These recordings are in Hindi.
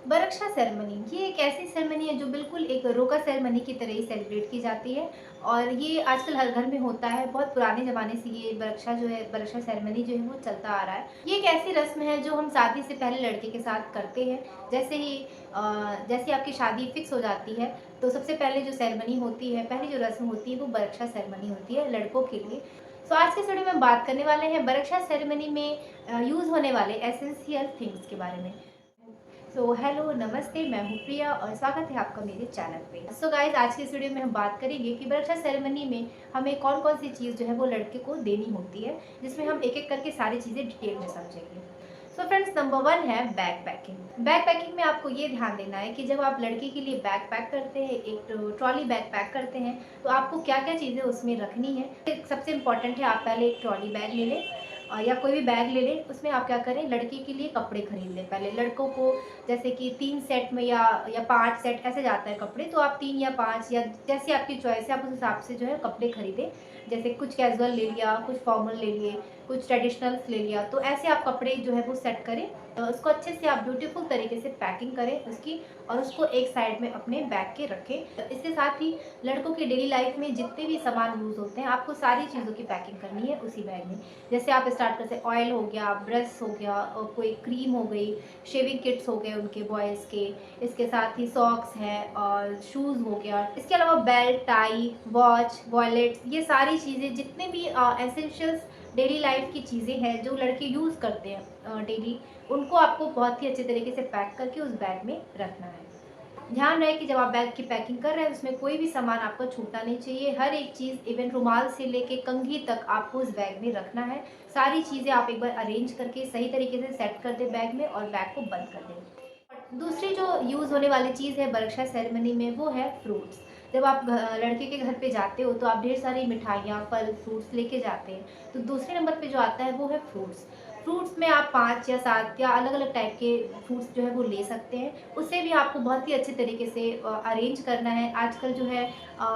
बरक्षा सेरेमनी ये एक ऐसी सेरेमनी है जो बिल्कुल एक रोका सेरेमनी की तरह ही सेलिब्रेट की जाती है और ये आजकल हर घर में होता है। बहुत पुराने ज़माने से ये बरक्षा जो है बरक्षा सेरेमनी जो है वो चलता आ रहा है। ये एक ऐसी रस्म है जो हम शादी से पहले लड़के के साथ करते हैं। जैसे ही जैसे आपकी शादी फिक्स हो जाती है तो सबसे पहले जो सेरेमनी होती है, पहली जो रस्म होती है वो बरक्षा सेरेमनी होती है लड़कों के लिए। तो आज के इस वीडियो में हम बात करने वाले हैं बरक्षा सेरेमनी में यूज़ होने वाले एसेंशियल थिंग्स के बारे में। हेलो नमस्ते, मैं हूँ प्रिया और स्वागत है आपका मेरे चैनल पे। गाइस, आज के इस वीडियो में हम बात करेंगे कि बरक्षा सेरेमनी में हमें कौन कौन सी चीज़ जो है वो लड़के को देनी होती है, जिसमें हम एक एक करके सारी चीज़ें डिटेल में समझेंगे। फ्रेंड्स, नंबर 1 है बैग पैकिंग। बैग पैकिंग में आपको ये ध्यान देना है कि जब आप लड़के के लिए बैग पैक करते हैं, एक ट्रॉली बैग पैक करते हैं, तो आपको क्या क्या चीज़ें उसमें रखनी है। सबसे इम्पॉर्टेंट है, आप पहले एक ट्रॉली बैग ले लें या कोई भी बैग ले लें। उसमें आप क्या करें, लड़के के लिए कपड़े खरीद लें। पहले लड़कों को जैसे कि 3 सेट में या 5 सेट ऐसे जाता है कपड़े, तो आप 3 या 5 या जैसी आपकी चॉइस है आप उस हिसाब से जो है कपड़े खरीदें। जैसे कुछ कैजुअल ले लिया, कुछ फॉर्मल ले लिए, कुछ ट्रेडिशनल्स ले लिया। तो ऐसे आप कपड़े जो है वो सेट करें। उसको अच्छे से आप ब्यूटीफुल तरीके से पैकिंग करें उसकी, और उसको एक साइड में अपने बैग के रखें। इसके साथ ही लड़कों की डेली लाइफ में जितने भी सामान यूज़ होते हैं, आपको सारी चीज़ों की पैकिंग करनी है उसी बैग में। जैसे आप स्टार्ट करते हैं, ऑयल हो गया, ब्रश हो गया, और कोई क्रीम हो गई, शेविंग किट्स हो गए उनके बॉयज़ के, इसके साथ ही सॉक्स हैं और शूज़ हो गया। इसके अलावा बेल्ट, टाई, वॉच, वॉलेट, ये सारी चीज़ें जितने भी एसेंशियल्स डेली लाइफ की चीज़ें हैं जो लड़के यूज़ करते हैं डेली, उनको आपको बहुत ही अच्छे तरीके से पैक करके उस बैग में रखना है। ध्यान रहे कि जब आप बैग की पैकिंग कर रहे हैं उसमें कोई भी सामान आपका छूटना नहीं चाहिए। हर एक चीज़, इवन रुमाल से लेके कंघी तक, आपको उस बैग में रखना है। सारी चीज़ें आप एक बार अरेंज करके सही तरीके से सेट कर दें बैग में और बैग को बंद कर दें। दूसरी जो यूज़ होने वाली चीज़ है बरक्षा सेरेमनी में, वो है फ्रूट्स। जब आप लड़के के घर पे जाते हो तो आप ढेर सारी मिठाइयाँ, फल, फ्रूट्स लेके जाते हैं। तो दूसरे नंबर पे जो आता है वो है फ्रूट्स। फ्रूट्स में आप 5 या 7 या अलग-अलग टाइप के फ्रूट्स जो है वो ले सकते हैं। उसे भी आपको बहुत ही अच्छे तरीके से अरेंज करना है। आजकल जो है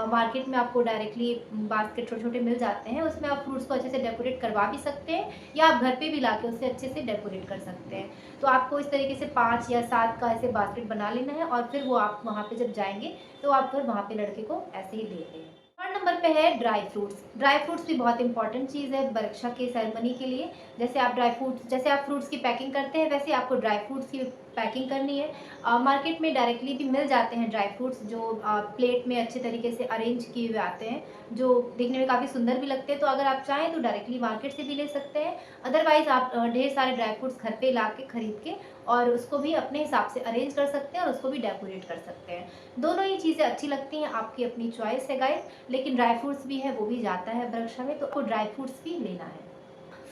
मार्केट में आपको डायरेक्टली बास्केट छोटे-छोटे मिल जाते हैं, उसमें आप फ्रूट्स को अच्छे से डेकोरेट करवा भी सकते हैं या आप घर पे भी लाके उसे अच्छे से डेकोरेट कर सकते हैं। तो आपको इस तरीके से 5 या 7 का ऐसे बास्केट बना लेना है और फिर वो आप वहाँ पे जब जाएँगे तो आप फिर वहाँ पे लड़के को ऐसे ही दे दें। थर्ड नंबर पे है ड्राई फ्रूट्स। ड्राई फ्रूट्स भी बहुत इंपॉर्टेंट चीज़ है बरक्षा के सेरेमनी के लिए। जैसे आप फ्रूट्स की पैकिंग करते हैं, वैसे आपको ड्राई फ्रूट्स की पैकिंग करनी है। मार्केट में डायरेक्टली भी मिल जाते हैं ड्राई फ्रूट्स, जो प्लेट में अच्छे तरीके से अरेंज किए हुए आते हैं, जो दिखने में काफ़ी सुंदर भी लगते हैं। तो अगर आप चाहें तो डायरेक्टली मार्केट से भी ले सकते हैं। अदरवाइज़ आप ढेर सारे ड्राई फ्रूट्स घर पे ला के खरीद के और उसको भी अपने हिसाब से अरेंज कर सकते हैं और उसको भी डेकोरेट कर सकते हैं। दोनों ही चीज़ें अच्छी लगती हैं, आपकी अपनी चॉइस है गाइस। लेकिन ड्राई फ्रूट्स भी है, वो भी जाता है बरक्षा में, तो आपको ड्राई फ्रूट्स भी लेना है।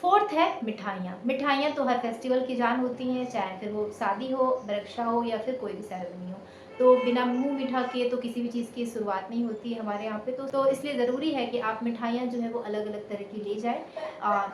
फोर्थ है मिठाइयाँ। मिठाइयाँ तो हर फेस्टिवल की जान होती हैं, चाहे फिर वो शादी हो, बरक्षा हो या फिर कोई भी सेरेमनी हो। तो बिना मुँह मीठा किए तो किसी भी चीज़ की शुरुआत नहीं होती है हमारे यहाँ पे। तो इसलिए ज़रूरी है कि आप मिठाइयाँ जो है वो अलग-अलग तरह की ले जाएँ।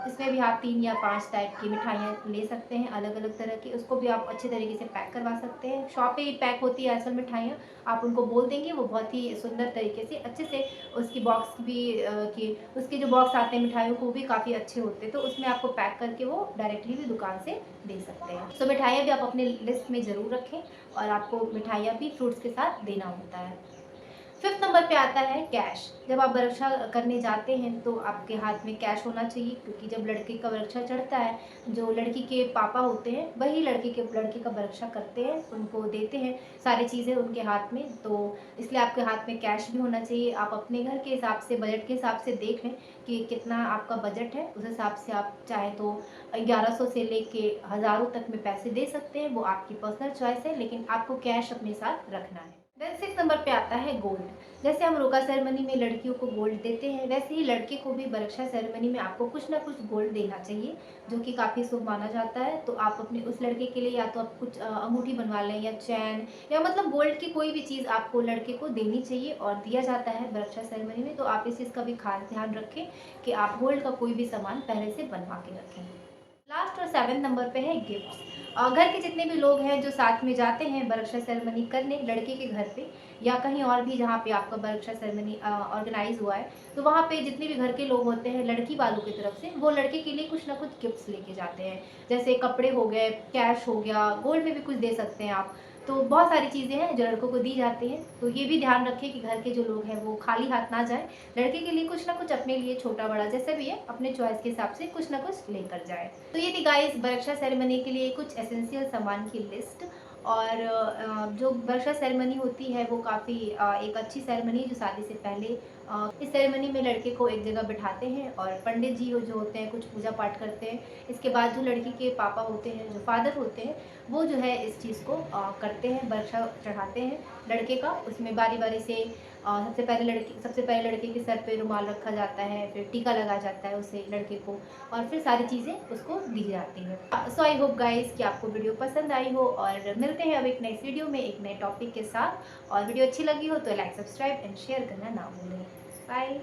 इसमें भी आप 3 या 5 टाइप की मिठाइयाँ ले सकते हैं अलग-अलग तरह की, उसको भी आप अच्छे तरीके से पैक करवा सकते हैं। शॉप पे ही पैक होती है आजकल मिठाइयाँ, आप उनको बोल देंगे, वो बहुत ही सुंदर तरीके से अच्छे से उसकी बॉक्स भी कि उसके जो बॉक्स आते हैं मिठाइयों को, भी काफ़ी अच्छे होते हैं, तो उसमें आपको पैक करके वो डायरेक्टली भी दुकान से दे सकते हैं। तो मिठाइयाँ भी आप अपने लिस्ट में ज़रूर रखें और आपको मिठाइयाँ भी फ्रूट्स के साथ देना होता है। फिफ्थ नंबर पे आता है कैश। जब आप वरक्षा करने जाते हैं तो आपके हाथ में कैश होना चाहिए, क्योंकि जब लड़के का वरक्षा चढ़ता है, जो लड़की के पापा होते हैं वही लड़के का वरक्षा करते हैं, उनको देते हैं सारी चीज़ें उनके हाथ में। तो इसलिए आपके हाथ में कैश भी होना चाहिए। आप अपने घर के हिसाब से, बजट के हिसाब से देख लें कि कितना आपका बजट है, उस हिसाब से आप चाहें तो 1100 से लेके हज़ारों तक में पैसे दे सकते हैं, वो आपकी पर्सनल चॉइस है, लेकिन आपको कैश अपने साथ रखना है। देन 6 नंबर पे आता है गोल्ड। जैसे हम रोका सेरेमनी में लड़कियों को गोल्ड देते हैं, वैसे ही लड़के को भी बरक्षा सेरेमनी में आपको कुछ ना कुछ गोल्ड देना चाहिए, जो कि काफ़ी शुभ माना जाता है। तो आप अपने उस लड़के के लिए या तो आप कुछ अंगूठी बनवा लें या चैन, या मतलब गोल्ड की कोई भी चीज़ आपको लड़के को देनी चाहिए और दिया जाता है बरक्षा सेरेमनी में। तो आप इस चीज़ का भी खास ध्यान रखें कि आप गोल्ड का कोई भी सामान पहले से बनवा के रखें। लास्ट और 7 नंबर पे है गिफ्ट्स। घर के जितने भी लोग हैं जो साथ में जाते हैं बरक्षा सेरेमनी करने लड़के के घर पे, या कहीं और भी जहाँ पे आपका बरक्षा सेरेमनी ऑर्गेनाइज हुआ है, तो वहाँ पे जितने भी घर के लोग होते हैं लड़की वालों की तरफ से, वो लड़के के लिए कुछ ना कुछ गिफ्ट्स लेके जाते हैं। जैसे कपड़े हो गए, कैश हो गया, गोल्ड में भी कुछ दे सकते हैं आप। तो बहुत सारी चीज़ें हैं जो लड़कों को दी जाती हैं। तो ये भी ध्यान रखें कि घर के जो लोग हैं वो खाली हाथ ना जाएँ। लड़के के लिए कुछ ना कुछ अपने लिए छोटा-बड़ा जैसा भी है अपने चॉइस के हिसाब से कुछ ना कुछ लेकर जाएँ। तो ये थी गाइस बरक्षा सेरेमनी के लिए कुछ एसेंशियल सामान की लिस्ट। और जो बरसा सेरेमनी होती है वो काफ़ी एक अच्छी सेरेमनी है जो शादी से पहले इस सेरेमनी में लड़के को एक जगह बिठाते हैं और पंडित जी जो होते हैं कुछ पूजा पाठ करते हैं। इसके बाद जो लड़की के पापा होते हैं, जो फादर होते हैं, वो जो है इस चीज़ को करते हैं, बरसा चढ़ाते हैं लड़के का। उसमें बारी-बारी से सबसे पहले लड़के के सर पे रुमाल रखा जाता है, फिर टीका लगाया जाता है उसे लड़के को, और फिर सारी चीज़ें उसको दी जाती हैं। सो आई होप गाइस कि आपको वीडियो पसंद आई हो, और मिलते हैं अब एक नेक्स्ट वीडियो में एक नए टॉपिक के साथ। और वीडियो अच्छी लगी हो तो लाइक, सब्सक्राइब एंड शेयर करना ना भूलें। बाय।